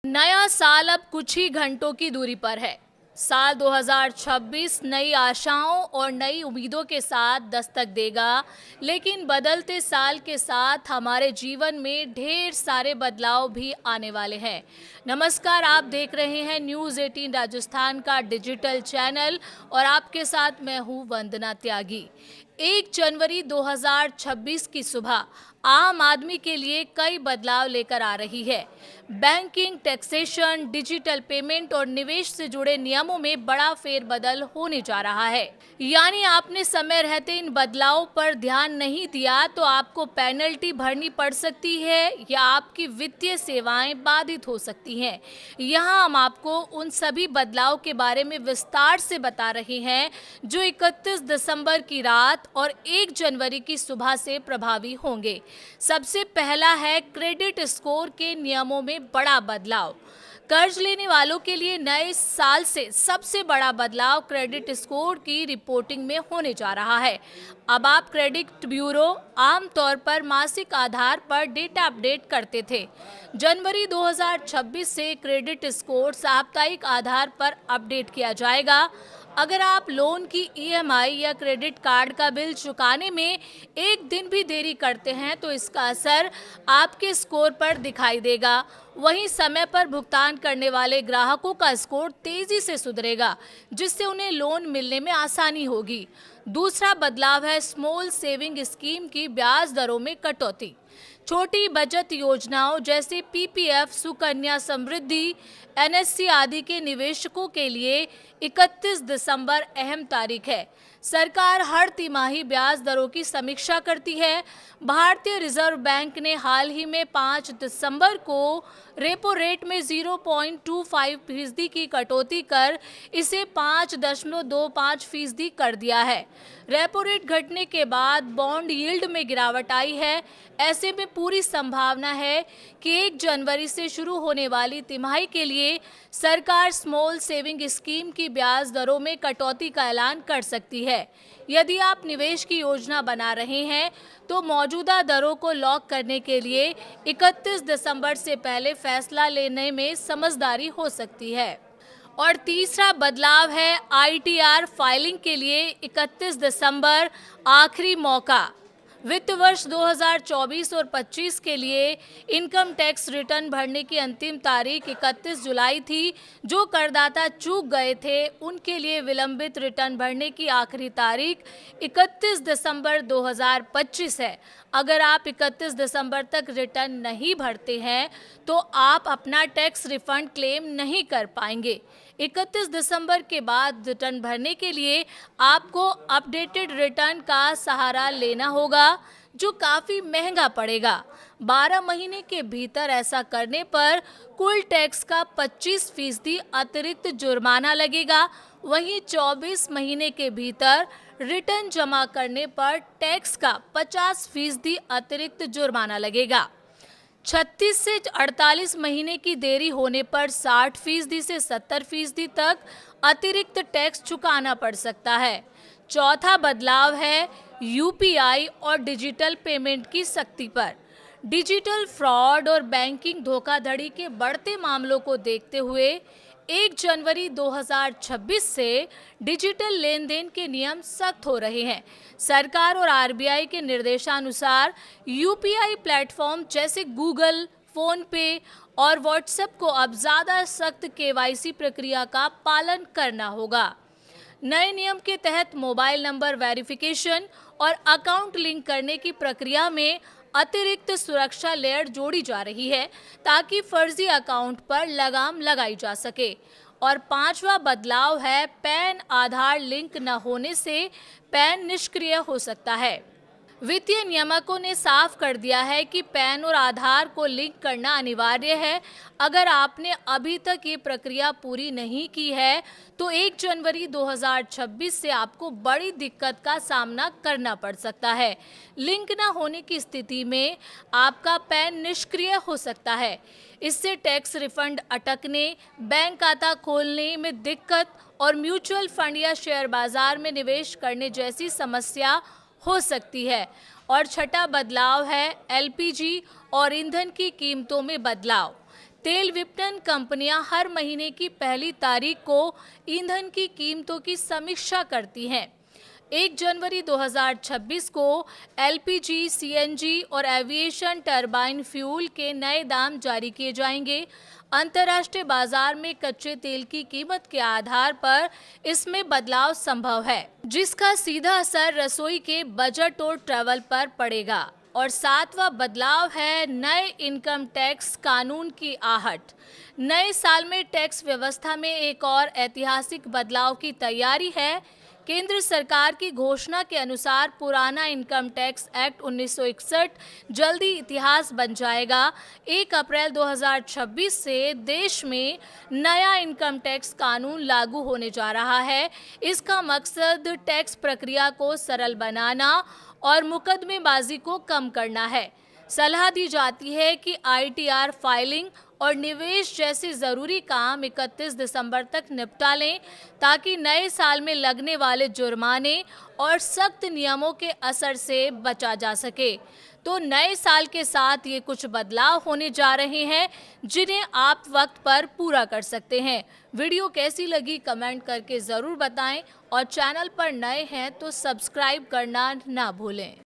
नया साल अब कुछ ही घंटों की दूरी पर है। साल 2026 नई आशाओं और नई उम्मीदों के साथ दस्तक देगा, लेकिन बदलते साल के साथ हमारे जीवन में ढेर सारे बदलाव भी आने वाले हैं। नमस्कार, आप देख रहे हैं न्यूज़ 18 राजस्थान का डिजिटल चैनल और आपके साथ मैं हूं वंदना त्यागी। 1 जनवरी 2026 की सुबह आम आदमी के लिए कई बदलाव लेकर आ रही है। बैंकिंग, टैक्सेशन, डिजिटल पेमेंट और निवेश से जुड़े नियमों में बड़ा फेरबदल होने जा रहा है। यानी आपने समय रहते इन बदलावों पर ध्यान नहीं दिया तो आपको पेनल्टी भरनी पड़ सकती है या आपकी वित्तीय सेवाएं बाधित हो सकती हैं। यहाँ हम आपको उन सभी बदलाव के बारे में विस्तार से बता रहे हैं जो 31 दिसंबर की रात और 1 जनवरी की सुबह से प्रभावी होंगे। सबसे पहला है क्रेडिट स्कोर के नियमों में बड़ा बदलाव। कर्ज लेने वालों के लिए नए साल से सबसे बड़ा बदलाव क्रेडिट स्कोर की रिपोर्टिंग में होने जा रहा है। अब आप क्रेडिट ब्यूरो आमतौर पर मासिक आधार पर डेटा अपडेट करते थे। जनवरी 2026 से क्रेडिट स्कोर साप्ताहिक आधार पर अपडेट किया जाएगा। अगर आप लोन की ईएमआई या क्रेडिट कार्ड का बिल चुकाने में एक दिन भी देरी करते हैं तो इसका असर आपके स्कोर पर दिखाई देगा। वहीं समय पर भुगतान करने वाले ग्राहकों का स्कोर तेजी से सुधरेगा, जिससे उन्हें लोन मिलने में आसानी होगी। दूसरा बदलाव है स्मॉल सेविंग स्कीम की ब्याज दरों में कटौती। छोटी बचत योजनाओं जैसे पीपीएफ, सुकन्या समृद्धि, एनएससी आदि के निवेशकों के लिए 31 दिसंबर अहम तारीख है। सरकार हर तिमाही ब्याज दरों की समीक्षा करती है। भारतीय रिजर्व बैंक ने हाल ही में 5 दिसंबर को रेपो रेट में 0.25% की कटौती कर इसे 5.25% कर दिया है। रेपो रेट घटने के बाद बॉन्ड यील्ड में गिरावट आई है। ऐसे में पूरी संभावना है कि 1 जनवरी से शुरू होने वाली तिमाही के लिए सरकार स्मॉल सेविंग स्कीम की ब्याज दरों में कटौती का ऐलान कर सकती है। यदि आप निवेश की योजना बना रहे हैं तो मौजूदा दरों को लॉक करने के लिए 31 दिसंबर से पहले फैसला लेने में समझदारी हो सकती है। और तीसरा बदलाव है आईटीआर फाइलिंग के लिए 31 दिसंबर आखिरी मौका। वित्त वर्ष 2024 और 25 के लिए इनकम टैक्स रिटर्न भरने की अंतिम तारीख 31 जुलाई थी। जो करदाता चूक गए थे उनके लिए विलंबित रिटर्न भरने की आखिरी तारीख 31 दिसंबर 2025 है। अगर आप 31 दिसंबर तक रिटर्न नहीं भरते हैं तो आप अपना टैक्स रिफंड क्लेम नहीं कर पाएंगे। 31 दिसंबर के बाद रिटर्न भरने के लिए आपको अपडेटेड रिटर्न का सहारा लेना होगा, जो काफ़ी महंगा पड़ेगा। 12 महीने के भीतर ऐसा करने पर कुल टैक्स का 25% अतिरिक्त जुर्माना लगेगा। वहीं 24 महीने के भीतर रिटर्न जमा करने पर टैक्स का 50% अतिरिक्त जुर्माना लगेगा। 36 से 48 महीने की देरी होने पर 60% से 70% तक अतिरिक्त टैक्स चुकाना पड़ सकता है। चौथा बदलाव है यूपीआई और डिजिटल पेमेंट की सख्ती पर। डिजिटल फ्रॉड और बैंकिंग धोखाधड़ी के बढ़ते मामलों को देखते हुए 1 जनवरी 2026 से डिजिटल लेन देन के नियम सख्त हो रहे हैं। सरकार और आरबीआई के निर्देशानुसार यूपीआई प्लेटफॉर्म जैसे गूगल, फोन पे और व्हाट्सएप को अब ज़्यादा सख्त केवाईसी प्रक्रिया का पालन करना होगा। नए नियम के तहत मोबाइल नंबर वेरिफिकेशन और अकाउंट लिंक करने की प्रक्रिया में अतिरिक्त सुरक्षा लेयर जोड़ी जा रही है ताकि फर्जी अकाउंट पर लगाम लगाई जा सके। और पांचवा बदलाव है पैन आधार लिंक न होने से पैन निष्क्रिय हो सकता है। वित्तीय नियामकों ने साफ कर दिया है कि पैन और आधार को लिंक करना अनिवार्य है। अगर आपने अभी तक ये प्रक्रिया पूरी नहीं की है तो 1 जनवरी 2026 से आपको बड़ी दिक्कत का सामना करना पड़ सकता है। लिंक न होने की स्थिति में आपका पैन निष्क्रिय हो सकता है। इससे टैक्स रिफंड अटकने, बैंक खाता खोलने में दिक्कत और म्यूचुअल फंड या शेयर बाजार में निवेश करने जैसी समस्या हो सकती है। और छठा बदलाव है एलपीजी और ईंधन की कीमतों में बदलाव। तेल विपणन कंपनियां हर महीने की पहली तारीख को ईंधन की कीमतों की समीक्षा करती हैं। 1 जनवरी 2026 को एलपीजी, सीएनजी और एविएशन टरबाइन फ्यूल के नए दाम जारी किए जाएंगे। अंतर्राष्ट्रीय बाजार में कच्चे तेल की कीमत के आधार पर इसमें बदलाव संभव है, जिसका सीधा असर रसोई के बजट और ट्रैवल पर पड़ेगा। और सातवां बदलाव है नए इनकम टैक्स कानून की आहट। नए साल में टैक्स व्यवस्था में एक और ऐतिहासिक बदलाव की तैयारी है। केंद्र सरकार की घोषणा के अनुसार पुराना इनकम टैक्स एक्ट 1961 जल्दी इतिहास बन जाएगा। 1 अप्रैल 2026 से देश में नया इनकम टैक्स कानून लागू होने जा रहा है। इसका मकसद टैक्स प्रक्रिया को सरल बनाना और मुकदमेबाजी को कम करना है। सलाह दी जाती है कि आईटीआर फाइलिंग और निवेश जैसे जरूरी काम 31 दिसंबर तक निपटा लें, ताकि नए साल में लगने वाले जुर्माने और सख्त नियमों के असर से बचा जा सके। तो नए साल के साथ ये कुछ बदलाव होने जा रहे हैं, जिन्हें आप वक्त पर पूरा कर सकते हैं। वीडियो कैसी लगी कमेंट करके ज़रूर बताएं और चैनल पर नए हैं तो सब्सक्राइब करना ना भूलें।